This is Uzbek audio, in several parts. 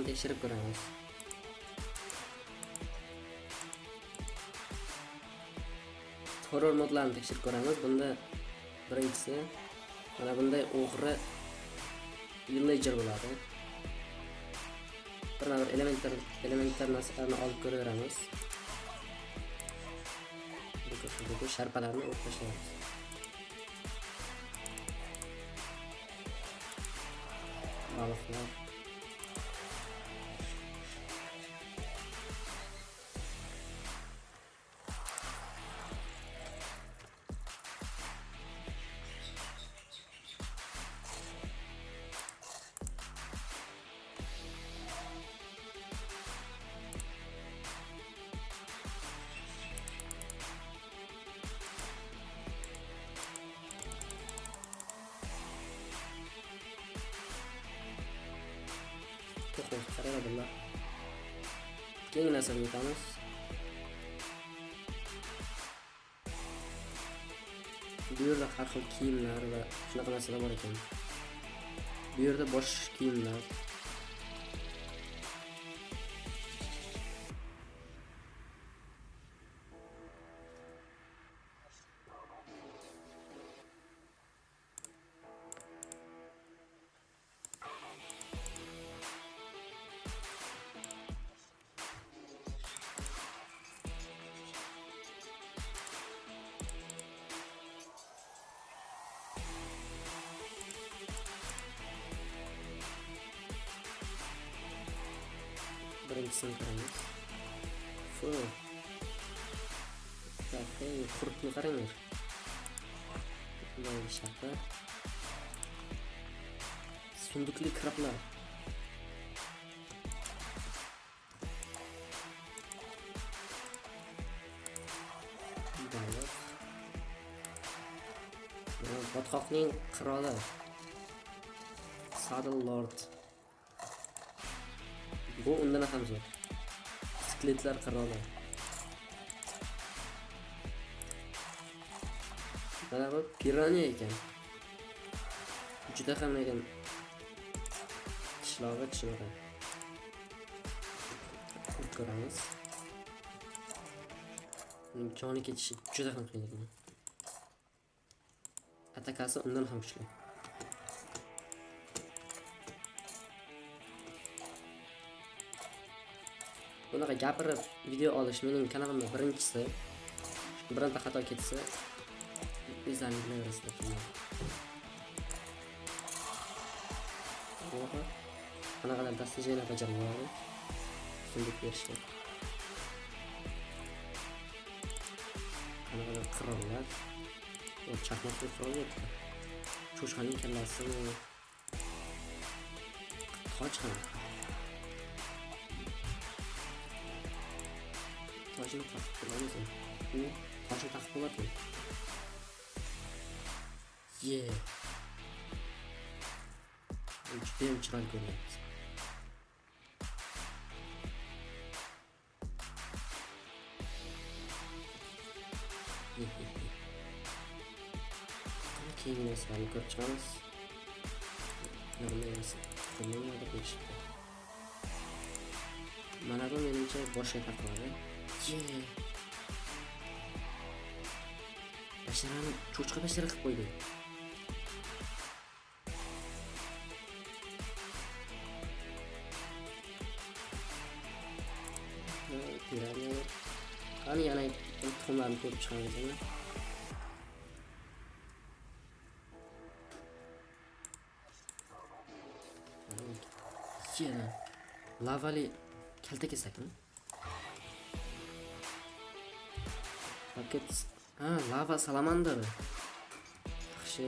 modlarini tekshirib ko'ramiz. Horror modlarini tekshirib ko'ramiz. Bunda birinchisi mana bunday o'g'ri villager bo'ladi. Bir elementar narsalarni olib ko'raveramiz. Bu sharpalarni o'rib tashlaymiz. Baliqlar. Qarayapsizlar. Keng narsani yutamiz. Bu yerda har xil kiyimlar va shunaqa narsalar bor ekan. Bu yerda bosh kiyimlar. Birincisini qaraymiz. Qurutni qaranglar. Bunday sharpa. Sunduqli krablar. Baliq. Botqoqning qiroli. Saddle Lord. Bu undan ham zo'r. Skeletlar qiroli. Mana bu piranya ekan. Juda ham ekan. Tishlog'i tishlog'i. Ko'ramiz. Uning joni ketishi juda ham qiyin ekan. Atakasi undan ham kuchli. Bunaqa gapirib video olish mening kanalimda birinchisi. Bironta xato ketsa, izlanib bilaverasizlar. Qanaqalar dastajiylar bajarib bo'ladi. Sunduq berishga. Qanaqalar qirollar. O chaqmoqli qirol yo'q. Cho'chqaning kallasi. Toj ham. Tojni taqib qo'yamiz. U tojni taqib qo'yadi. Judayam chiroyli ko'ryapti. Keyingi narsalarni ko'rib chiqamiz. Mana bu menimcha boshqa taqiladi. Basharani cho'chqa bashara qilib qo'ydi. Qani yana tuxumlarni ko'rib chiqamiz. Yana lavali kalta kesakmi? Paket. Lava salamandar. Yaxshi.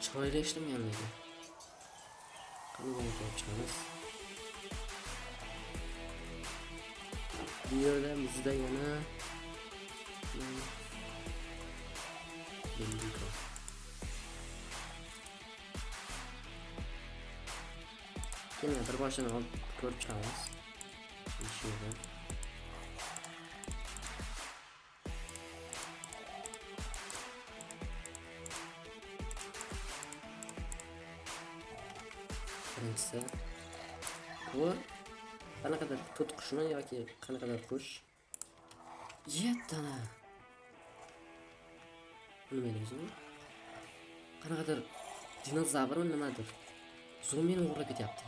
Chiroyli ishlanganligi. Qanday ko'rib chiqamiz? Bu yerda bizda yana Keling, bir boshini olib ko'rib chiqamiz. Shunday. Birinchisi Bu qanaqadir to'tiqushmi yoki qanaqadir qush? Yettana. Nima o'zi? Qanaqadir dinozavrmi nimadir? Zombini o'g'irlab ketyapti.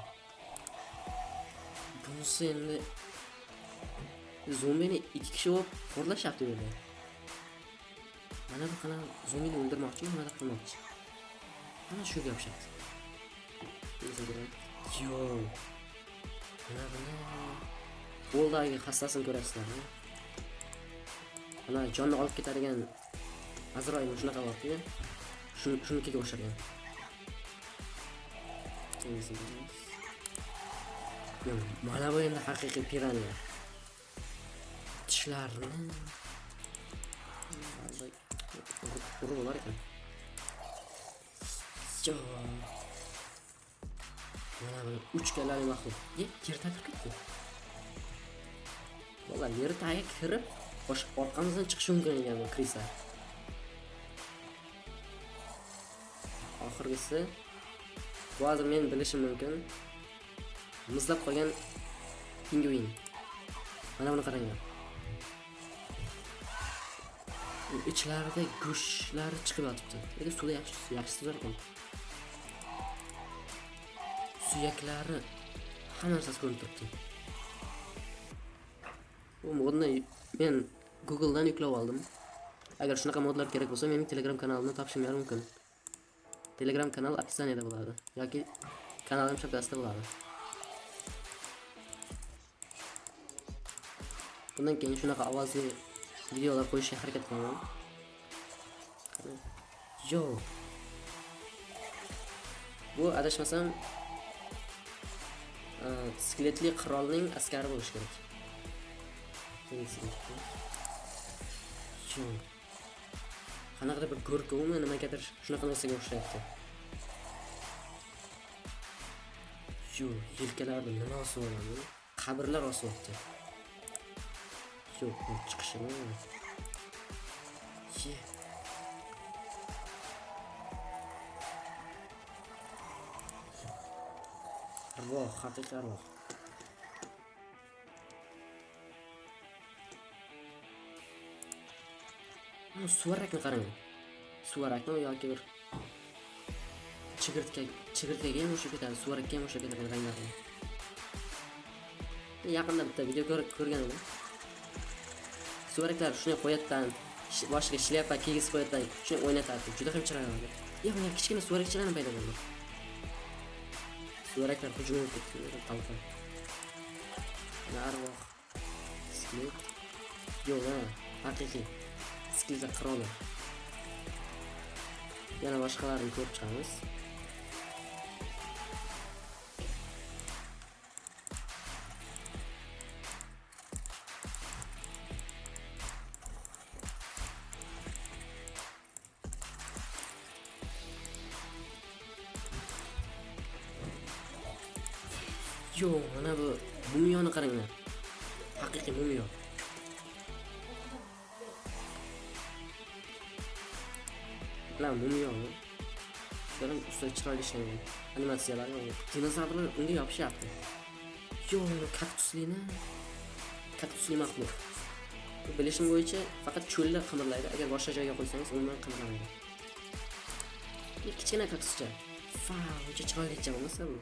Bunisi endi zombini ikki kishi olib xo'rlashyapti yo'lda. Mana bu qana zombini o'ldirmoqchi, nimadir qilmoqchi. Mana shu gapshyapti. Yo. Mana qo'ldagi hassasini ko'rasizlarmi? Mana jonni olib ketadigan Azroil shunaqa borku. Shunikiga o'xshagan. Mana bu endi haqiqiy piraniya. Tishlarini urib olar ekan. Mana bu 3 galali maxluq. Yer tagida ketdi. Vallahi yer tagiga kirib, orqamizdan chiqishi mumkin ekan bu krisa. Oxirgisi bu hozir men bilishim mumkin. Muzlab qolgan pingvin. Mana buni qaranglar. İchlarida go'shtlari chiqib yotibdi. Lekin suvda yaxshi suzar ekan. Suyaklari hamma narsasi ko'rinib turibdi. Bu modni men Google dan yuklab oldim. Agar shunaqa modlar kerak bo'lsa, mening Telegram kanalimni topishim mumkin. Telegram kanal opsiyasida bo'ladi yoki kanalim shapkasida bo'ladi. Bundan keyin shunaqa ovozli videolar qo'yishga harakat qilaman. Yo. Bu adashmasam skeletli qirolning askari bo'lishi kerak. Yo. Qanaqadir bir go'rkovmi nimagadir shunaqa narsaga o'xshayapti. Yo, yelkalarida nima osyapti? Qabrlar osyapti. Yo, chiqishini. Arvoh, haqiqiy arvoh. Suvarakni qarang. Suvarakmi yoki bir chigirtkaga ham o'xshab ketadi, suvarakka ham o'xshab ketadi ranglari. Yaqinda bitta video ko'rgan edim. Suvaraklar shuni qo'yatdan, boshiga shlyapa kiygizib qo'yatdan, shuni o'ynatadi. Juda ham chiroyli. Bunlar kichkina suvarakchalar paydo bo'ldi. Suvaraklar hujum etdi, talqa. Arvoh. Skelet. Yo'q, haqiqiy skelet qiroli. Yana boshqalarini ko'rib chiqamiz. Yo, mana bu mumiyoni qaranglar. Haqiqiy mumiyo. Lan mumiyo. Shularning ustida chiroyli ishlangan animatsiyalar yo'q. Dinozavrlar unga yopishyapti. Yo, kaktusli maxluq. Bilishim bo'yicha faqat cho'lda qimirlaydi. Agar boshqa joyga qo'ysangiz, umuman qimirlamaydi. Kichkina kaktuscha. Uncha chiroyli emas bu.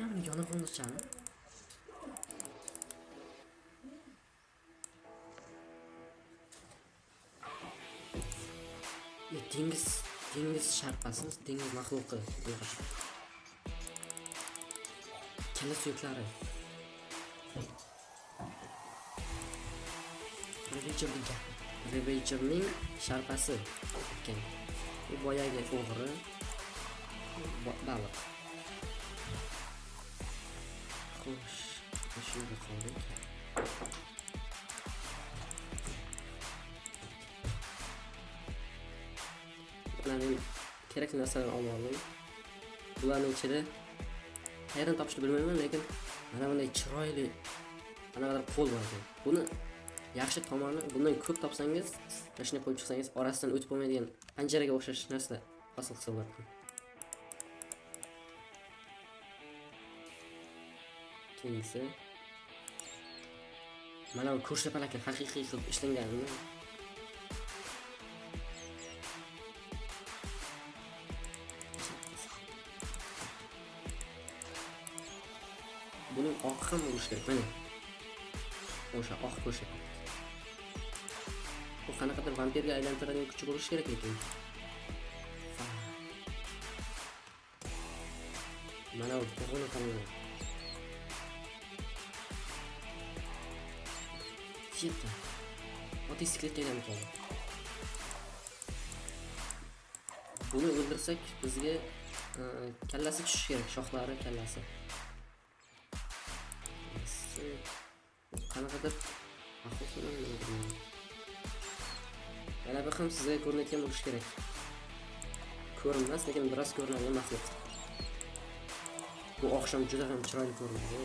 Yani yonig'imizchami? Dengiz sharpasi, dengiz maxluqi. Kalla suyaklari. Revecherning sharpasi ekan. Bu boyagi o'g'ri baliq. Xo'sh, shunga qoldik. Bularning kerakli narsalarni olib oldim. Bularning ichida qayerdan topishni bilmayman, lekin mana bunday chiroyli qanaqadir qo'l bor ekan. Buni yaxshi tomoni, bundan ko'p topsangiz, mashina qo'yib chiqsangiz, orasidan o'tib bo'lmaydigan panjaraga o'xshash narsa hosil qilsa bo'ladi. Keyingisi mana bu ko'rshapalakni haqiqiy qilib ishlanganmi? Buning oqi ham bo'lishi kerak. Mana o'sha oq ko'rshapalak. Bu qanaqadir vampirga aylantiradigan kuchi bo'lishi kerak ekan. Mana bu bug'uni qarang. Chipta. Motosikletga aylanib qoldi. Buni o'ldirsak bizga kallasi tushishi kerak, shoxlari, kallasi. Qanaqadir yana bir ham sizga ko'rinayotgan bo'lishi kerak. Ko'rinmas, lekin biroz ko'rinadigan maxluq. Bu oqshom juda ham chiroyli ko'rinadi.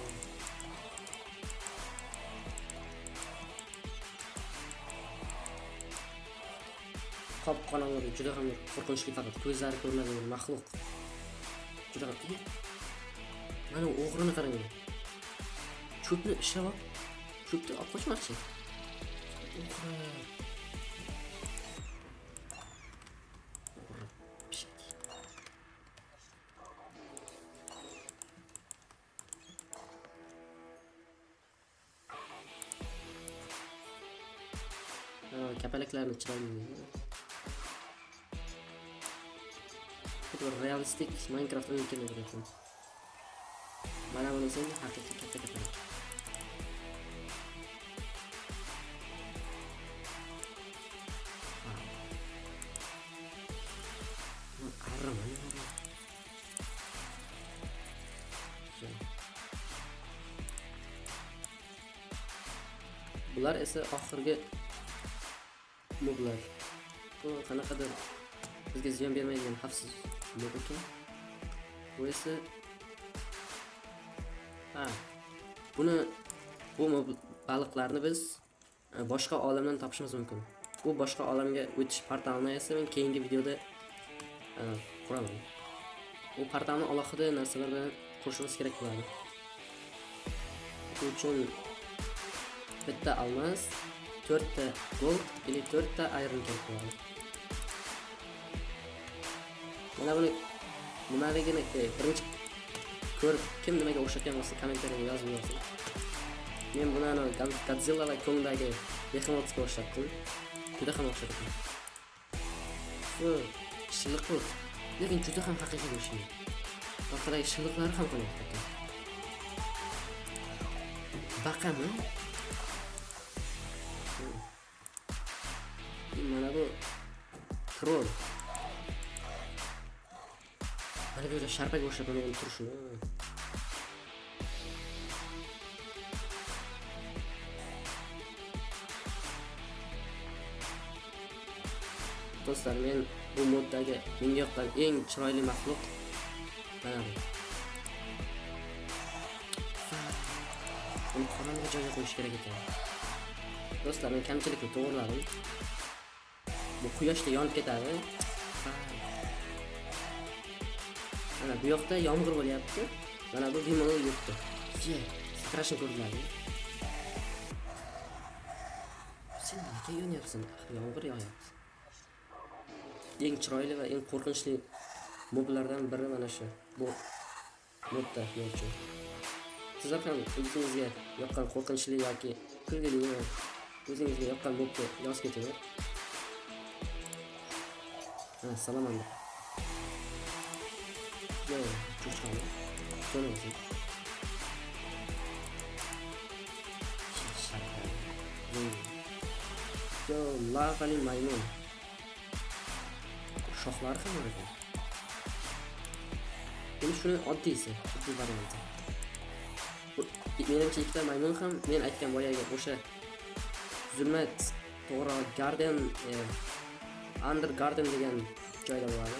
Qop-qorong'i, juda ham qo'rqinchli, faqat ko'zlari ko'rinadigan maxluq. Juda ham. Mana o'g'rini qarang. Cho'pni ishlab, cho'pni olib qochmoqchi. Kapalaklarni chiqarmaydi. Bu realistik Minecraft o'yin keladi. Mana bunisi haqiqiy katta kapalak. Bular esa oxirgi moblar. Bu qanaqadir bizga ziyon bermaydigan xavfsiz mob ekan. Bu esa bu baliqlarni biz boshqa olamdan topishimiz mumkin. Bu boshqa olamga o'tish portalini esa men keyingi videoda quraman. Bu portalni alohida narsalar bilan qurishimiz kerak bo'ladi. Bu uchun bitta almas, 4 ta gold, yoki 4 ta iron kerak bo'ladi. Mana buni nimaligini birinchi ko'rib, kim nimaga o'xshatgan bo'lsa kommentariyga yozib yozing. Men buni Godzilla va Kongdagi Behemothga o'xshatdim. Juda ham o'xshatdim. Bu shilliq bu, lekin juda ham haqiqiy bo'lishi. Orqadagi shilliqlari ham qo'yilgan. Baqami? Mana bu troll. Mana bu sharpaga o'xshab turishini. Do'stlar, men bu moddagi menga yoqqan eng chiroyli maxluq mana bu. Buni qorong'i joyga qo'yish kerak ekan. Do'stlar, men kamchilikni to'g'riladim. Bu quyoshda yonib ketadi. Mana bu yoqda yomg'ir bo'lyapti. Mana bu bemorlar yo'qdi. Strashni ko'rdinglarmi? Sen nega yonyapsan? Yomg'ir yog'yapti. Eng chiroyli va eng qo'rqinchli moblardan biri mana shu. Bu modda mavjud. Sizlar ham o'zingizga yoqqan qo'rqinchli yoki kulgili o'zingizga yoqqan mobni yozib keting. Salaman. Yo, cho'chqani. To'g'ri. Yo, lavali maymun. Shoxlari ham bor ekan. Buni shuni oddiysi, oddiy varianti. Menimcha ikkita maymun ham men aytgan boyagi o'sha zulmat to'g'ri garden Under Garden degan joyda bo'ladi.